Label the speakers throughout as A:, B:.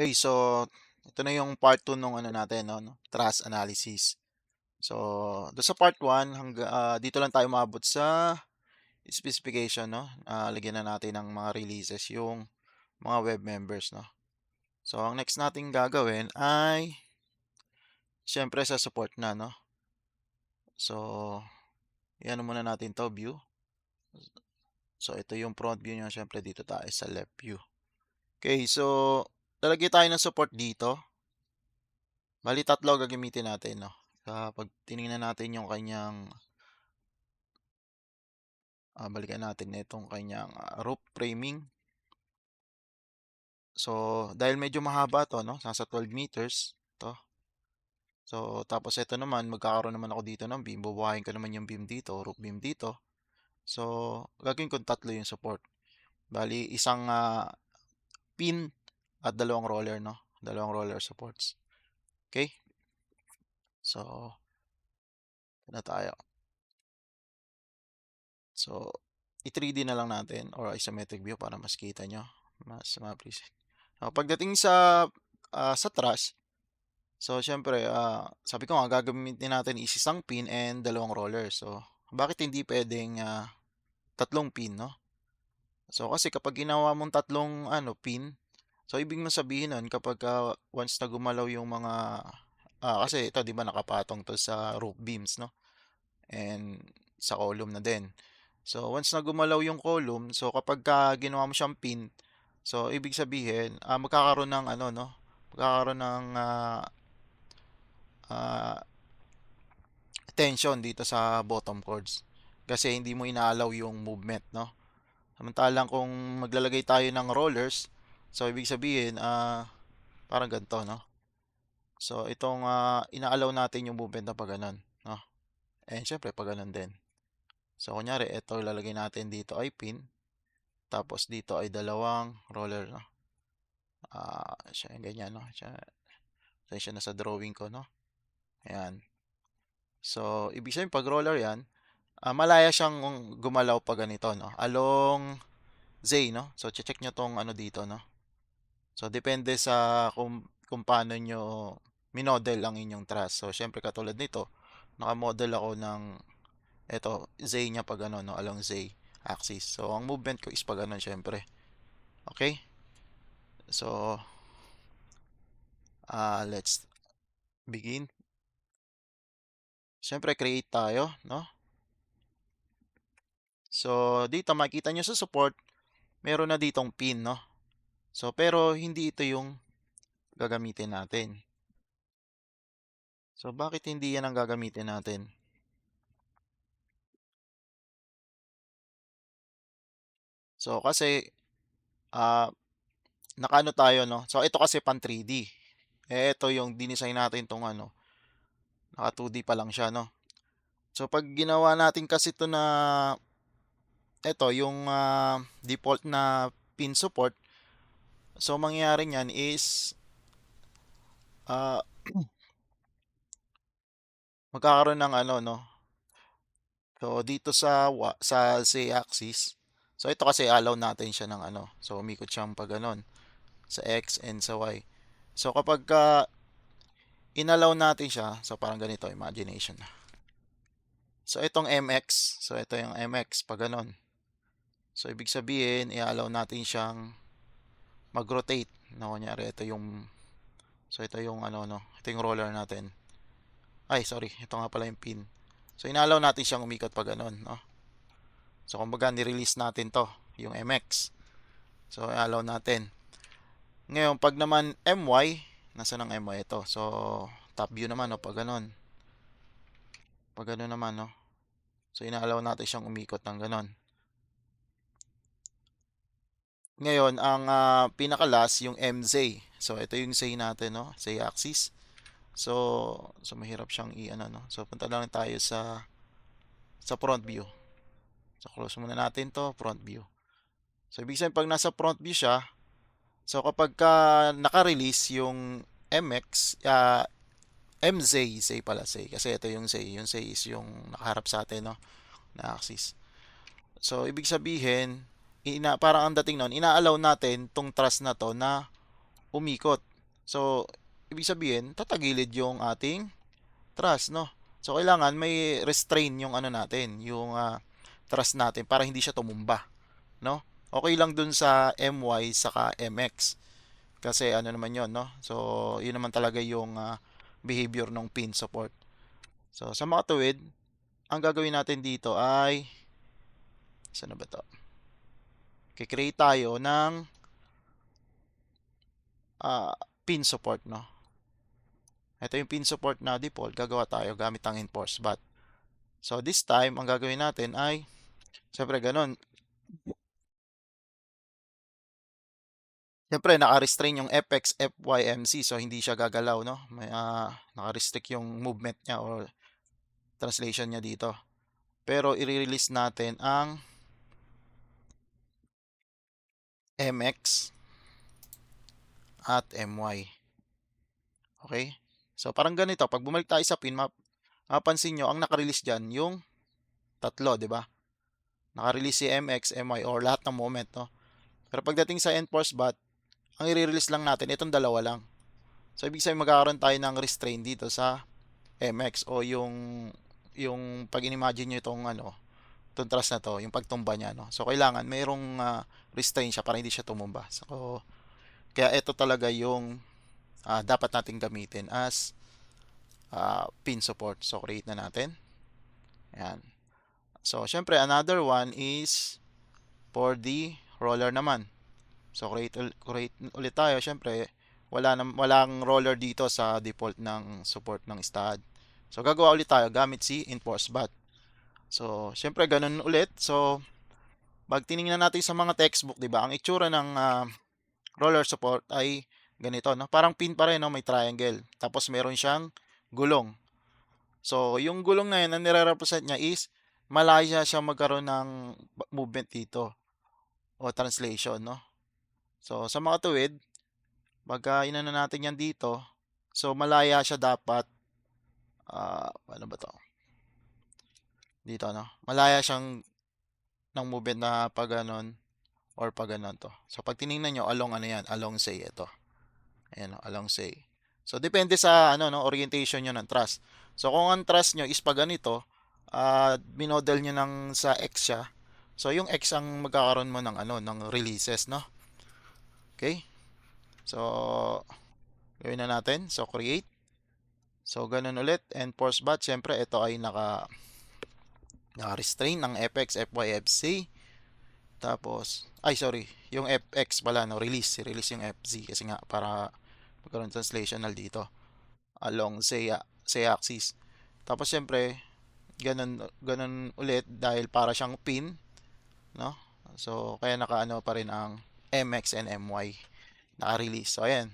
A: Okay, so ito na yung part 2 nung ano natin 'no, trust analysis. So, dun sa part 1 dito lang tayo umabot sa specification 'no, lagyan na natin ng mga releases yung mga web members 'no. So, ang next nating gagawin ay siyempre sa support na 'no. So, i-ano muna natin 'to, view. So, ito yung front view niya, siyempre dito tayo sa left view. Okay, so lalagay tayo ng support dito. Bale 3 gagamitin natin 'no. Kapag tiningnan natin yung kanyang, balikan natin itong kanyang, roof framing. So, dahil medyo mahaba 'to 'no, nasa 12 meters 'to. So, tapos ito naman magkakaroon naman ako dito ng beam, bubuhayin ko naman yung beam dito, roof beam dito. So, gagawin kong 3 yung support. Bale isang, pin at dalawang roller 'no, dalawang roller supports. Okay. So, ito na tayo. So, i-3D na lang natin or isometric view para mas kita niyo, mas ma-appreciate. Pagdating sa truss, so siyempre, sabi ko nga gagamitin natin is isang pin and dalawang roller. So, bakit hindi puwedeng, 3 pin 'no? So, kasi kapag ginawa mong 3 ano, pin, so ibig mong sabihin nun kapagka once na gumalaw yung mga, kasi ito 'di ba nakapatong 'to sa roof beams 'no, and sa column na din. So, once na gumalaw yung column, so kapagka ginawa mo siyang pin, so ibig sabihin, magkakaroon ng ano 'no, magkakaroon ng, ah, tension dito sa bottom chords. Kasi hindi mo inaalaw yung movement 'no. Samantalang kung maglalagay tayo ng rollers, so ibig sabihin, parang ganito 'no. So itong, inaalaw natin yung movement na 'pag gano'n 'no, and siyempre 'pag gano'n din. So kunyari ito ilalagay natin dito ay pin, tapos dito ay dalawang roller 'no. Siya ganyan 'no, pasensya na sa drawing ko 'no, ayan. So ibig sabihin 'pag roller 'yan, malaya siyang gumalaw 'pag ganito 'no, along Z 'no. So check niyo 'tong ano dito 'no. So depende sa kung paano niyo minodel ang inyong truss. So siyempre katulad nito, naka-model ako ng eto, Z niya 'pag ano 'no, along Z axis. So ang movement ko is 'pag gano'n siyempre, okey? So, let's begin. Siyempre create tayo 'no. So dito makikita niyo sa support, meron na ditong pin 'no. So pero hindi ito yung gagamitin natin. So bakit hindi 'yan ang gagamitin natin? So kasi, ah, nakaano tayo 'no, so ito kasi pang 3D. Ito yung dinesign natin 'tong ano, naka 2D pa lang siya 'no. So 'pag ginawa natin kasi 'to na eto yung, default na pin support, so mangyayari niyan is, ah, magkakaroon ng ano 'no, so dito sa Z-axis, so ito kasi allow natin siya ng ano, so umikot siyang 'pag gano'n, sa X and sa Y. So kapagka inallow natin siya, so parang ganito, imagination. So itong MX, so ito yung MX 'pag gano'n. So ibig sabihin i-allow natin siyang mag-rotate na kunyari ito yung ano 'no, ito yung roller natin. Ay sorry, ito nga pala yung pin. So inallow natin siyang umikot 'pag gano'n 'no. So kumbaga ni-release natin 'to, yung MX. So i-allow natin. Ngayon 'pag naman MY, nasaan ang MY? Ito. So top view naman 'no, 'pag gano'n. 'Pag gano'n naman 'no. So ina-allow natin siyang umikot ng gano'n. Ngayon ang, pinaka-last yung MZ. So ito yung Z natin 'no, Z axis. So mahirap siyang i-ano 'no. So punta na lang tayo sa front view. So close muna natin 'to, front view. So ibig sabihin 'pag nasa front view siya, so kapagka naka-release yung MX, MZ, Z pala, Z. Kasi ito yung Z. Yung Z is yung nakaharap sa atin 'no, na axis. So ibig sabihin, parang ang dating nun, ina-allow natin 'tong truss na 'to na umikot. So, ibig sabihin, tatagilid yung ating thrust, no? So, kailangan may restrain yung ano natin, yung thrust natin para hindi siya tumumba, no? Okay lang dun sa MY saka MX kasi ano naman yon, no? So, yun naman talaga yung behavior ng pin support. So, sa mga tuwid, ang gagawin natin dito ay saan na ba to? Kikreate tayo ng pin support, no? Ito yung pin support na default, gagawa tayo gamit ang enforce bat. So, this time, ang gagawin natin ay, syempre ganun, syempre naka-restrain yung FX, FYMC, so hindi siya gagalaw, no? May, naka-restrict yung movement niya or translation niya dito. Pero, i-release natin ang MX at MY. Okay? So, parang ganito, pag bumalik tayo sa pin, mapansin nyo, ang naka-release dyan, yung tatlo, di ba? Naka-release si MX, MY, or lahat ng moment, no? Pero pagdating sa enforce bat, ang i-release lang natin, itong dalawa lang. So, ibig sabihin magkakaroon tayo ng restrain dito sa MX o yung pag inimagine nyo itong ano, itong thrust na to, yung pagtumba niya, no? So, kailangan mayroong restrain siya para hindi siya tumumba. So, kaya ito talaga yung dapat nating gamitin as pin support. So, create na natin. Ayan. So, syempre, another one is for the roller naman. So, create ulit tayo. Syempre, walang roller dito sa default ng support ng stud. So, gagawa ulit tayo gamit si enforce bat. So, syempre, ganun ulit. So, pag tiningnan natin sa mga textbook, di ba, ang itsura ng roller support ay ganito, no? Parang pin pa rin, no? May triangle. Tapos, meron siyang gulong. So, yung gulong na yun, ang nire-represent niya is malaya siya magkaroon ng movement dito o translation, no? So, sa mga tuwid, pagka inano natin yan dito, so malaya siya dapat, ano ba to? Dito, no? Malaya siyang ng movement na pag ganon or pag ganon to. So, pag tiningnan nyo, along ano yan? Along say ito. Ayan, no? Along say. So, depende sa ano, no? Orientation nyo ng thrust. So, kung ang thrust nyo is pag ganito, binodel nyo ng sa X siya. So, yung X ang magkakaroon mo ng ano, ng releases, no? Okay? So, gawin na natin. So, create. So, ganun ulit. And force bat, syempre, ito ay naka-restrain ng FX, FYFC. Tapos, ay sorry, yung FX pala, no, release. Release yung FZ kasi nga, para magkaroon translational dito. Along say axis. Tapos, syempre, ganun ulit dahil para siyang pin, no? So, kaya naka-ano pa rin ang MX and MY. Naka-release. So, ayan.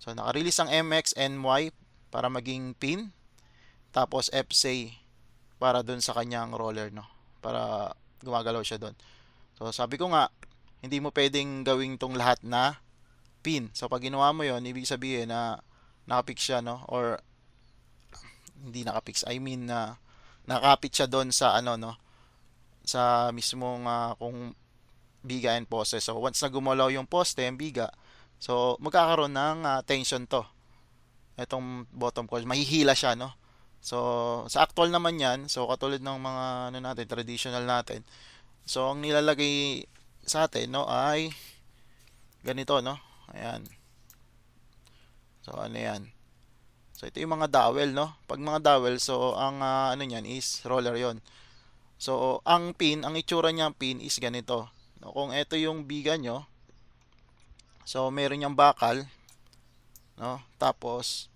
A: So, naka-release ang MX and MY para maging pin. Tapos, FSA para dun sa kanyang roller, no? Para gumagalaw siya dun. So, sabi ko nga, hindi mo pwedeng gawing tong lahat na pin. So, pag ginawa mo yon, ibig sabihin na nakapix siya, no? Or, hindi nakapix. I mean, na nakapit siya doon sa, ano, no? Sa mismong, kung biga and poste. So, once na gumalaw yung poste, yung biga, so, magkakaroon ng tension to. Itong bottom coil, mahihila siya, no? So, sa actual naman yan, so katulad ng mga ano natin, traditional natin. So, ang nilalagay sa atin, no, ay ganito, no? Ayan. So, ano yan? So, ito yung mga dowel, no? Pag mga dowel, so, ang ano niyan is roller yon. So, ang pin, ang itsura niyang pin is ganito. No, kung ito yung biga nyo, so, meron niyang bakal, no? Tapos,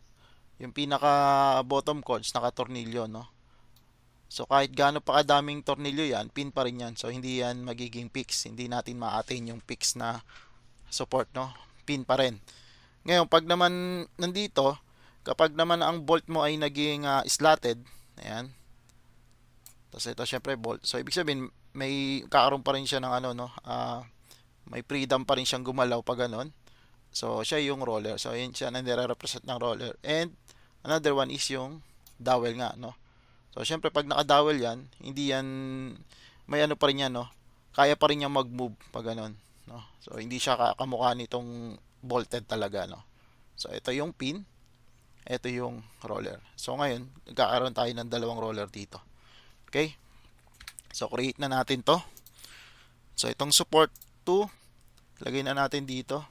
A: yung pinaka bottom cords, naka-tornilyo, no? So kahit gaano pa kadaming tornilyo yan, pin pa rin yan. So hindi yan magiging fix. Hindi natin ma-attain yung fix na support, no? Pin pa rin. Ngayon, pag naman nandito, kapag naman ang bolt mo ay naging slotted, ayan. Tapos ito syempre bolt. So ibig sabihin, may kakaroon pa rin siya ng ano, no? May freedom pa rin siyang gumalaw pag ganon. So siya yung roller. So yun siya na nire-represent ng roller. And another one is yung dowel nga, no? So, syempre, pag nakadowel yan, hindi yan, may ano pa rin yan, no? Kaya pa rin niya mag-move pag ganun, no? So, hindi siya kamukha nitong bolted talaga, no? So, ito yung pin, ito yung roller. So, ngayon, nagkakaroon tayo ng dalawang roller dito. Okay? So, create na natin to. So, itong support 2, lagay na natin dito.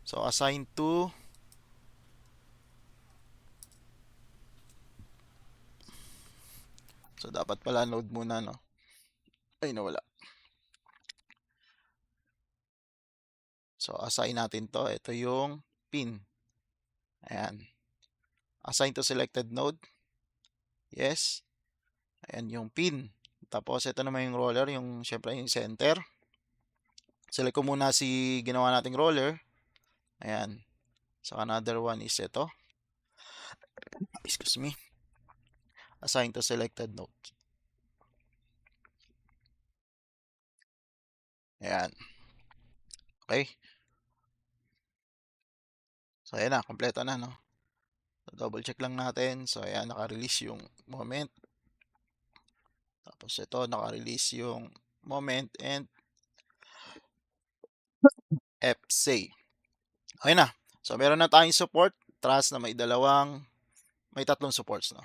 A: So, assign to So, dapat pala node muna, no? Ay, nawala. So, assign natin to. Ito yung pin. Ayan. Assign to selected node. Yes. Ayan yung pin. Tapos, ito naman yung roller, yung, syempre, yung center. Select ko muna si ginawa nating roller. Ayan. So, another one is ito. Excuse me. Assign to selected node. Ayan. Okay. So, ayan na. Kompleto na, no? So, double check lang natin. So, ayan. Naka-release yung moment. Tapos, ito. Naka-release yung moment and FSay. Okay na. So, meron na tayong support. Trust na may tatlong supports, no?